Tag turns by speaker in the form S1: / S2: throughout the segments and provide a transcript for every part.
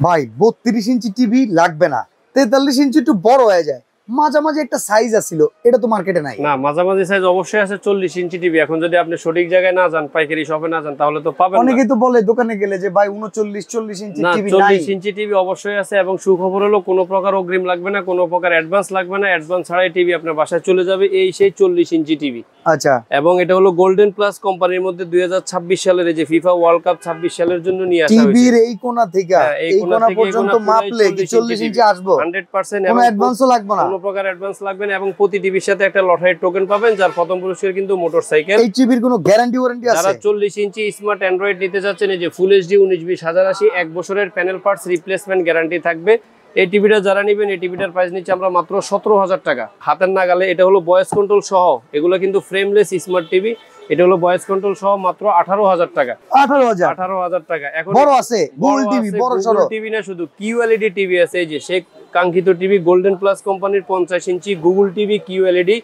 S1: ভাই 32 inch TV লাগবে না, 43 ইঞ্চি একটু বড় হয়ে যায়, মাঝামাঝি একটা সাইজ আছিল, এটা তো মার্কেটে নাই।
S2: না, মাঝামাঝি সাইজ অবশ্যই আছে 40 ইঞ্চি টিভি। এখন যদি আপনি সঠিক জায়গায় না যান, পাইকারি শপে না যান, তাহলে তো পাবেন না।
S1: অনেকেই তো বলে দোকানে গেলে যে ভাই 39 40 ইঞ্চি
S2: না,
S1: টিভি নাই।
S2: 40 ইঞ্চি টিভি অবশ্যই আছে। এবং সুখবর হলো কোনো প্রকার অগ্রিম লাগবে না, কোনো প্রকার অ্যাডভান্স লাগবে না। অ্যাডভান্স ছাড়াই টিভি আপনার বাসায় চলে যাবে, এই সেই 40 ইঞ্চি টিভি।
S1: আচ্ছা,
S2: এবং এটা হলো গোল্ডেন প্লাস কোম্পানির মধ্যে 2026 সালের এই যে ফিফা ওয়ার্ল্ড কাপ 26 সালের জন্য নিয়ে আসা হয়েছে।
S1: টিভির এই কোণা থেকে এই কোণা পর্যন্ত মাপলে কি 40 ইঞ্চি আসবে?
S2: 100%।
S1: কোনো অ্যাডভান্সও লাগবে না,
S2: কোনো প্রকার অ্যাডভান্স লাগবে না। এবং প্রতি টিভির সাথে একটা লটারি টোকেন পাবেন, যার প্রথম পুরস্কার কিন্তু মোটরসাইকেল।
S1: এই টিভির কোনো গ্যারান্টি ওয়ারেন্টি আছে?
S2: যারা 40 ইঞ্চি স্মার্ট অ্যান্ড্রয়েড নিতে যাচ্ছেন, এই যে ফুল এইচডি 1920 1080 1 বছরের প্যানেল পার্টস রিপ্লেসমেন্ট গ্যারান্টি থাকবে। এই টিভিটা যারা নেবেন, এই টিভিটার প্রাইস নিচ্ছে আমরা মাত্র 17,000 টাকা, হাতের নাগালে। এটা হলো ভয়েস কন্ট্রোল সহ, এগুলো কিন্তু ফ্রেমলেস স্মার্ট টিভি। এটা হলো ভয়েস কন্ট্রোল সহ মাত্র 18,000 টাকা। 18,000 টাকা। এখন
S1: বড় আছে গুগল টিভি, বড় সরো
S2: টিভি না, শুধু কিউএলইডি টিভি আছে। এই যে সেই কাঙ্ক্ষিত টিভি গোল্ডেন প্লাস কোম্পানির 50 ইঞ্চি গুগল টিভি কিউএলইডি।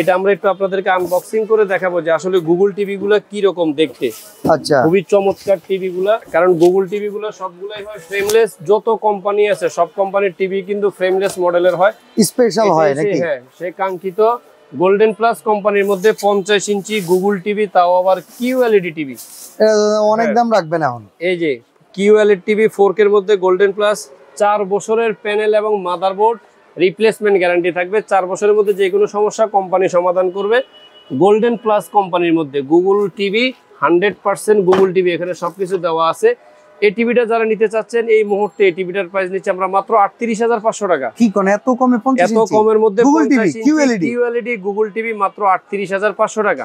S2: এটা আমরা একটু আপনাদেরকে আনবক্সিং করে দেখাবো যে আসলে গুগল টিভি গুলা কি রকম দেখতে।
S1: আচ্ছা,
S2: খুবই চমৎকার টিভি গুলা, কারণ গুগল টিভি গুলা সবগুলাই হয় ফ্রেমলেস। যত কোম্পানি আছে সব কোম্পানির টিভি কিন্তু ফ্রেমলেস মডেলের হয়,
S1: স্পেশাল হয় নাকি?
S2: হ্যাঁ, সেই কাঙ্ক্ষিত গোল্ডেন প্লাস কোম্পানির মধ্যে 50 ইঞ্চি গুগল টিভি, তাও আবার কিউএলইডি টিভি।
S1: অনেক দাম রাখবে না এখন।
S2: এই যে কিউএলইডি টিভি 4K এর মধ্যে গোল্ডেন প্লাস, 4 বছরের প্যানেল এবং মাদারবোর্ড রিপ্লেসমেন্ট গ্যারান্টি থাকবে। 4 বছরের মধ্যে যে কোনো সমস্যা কোম্পানি সমাধান করবে। গোল্ডেন প্লাস কোম্পানির মধ্যে গুগল টিভি 100% গুগল টিভি, এখানে সবকিছু দেওয়া আছে। এই টিভিটা যারা নিতে চাচ্ছেন এই মুহূর্তে, এই টিভিটার প্রাইস নিচ্ছে আমরা মাত্র 38,500 টাকা।
S1: কি কোন এত কমে 50
S2: এত কমের মধ্যে
S1: গুগল টিভি
S2: 50 ইঞ্চি কিউএলইডি গুগল টিভি মাত্র 38,500 টাকা।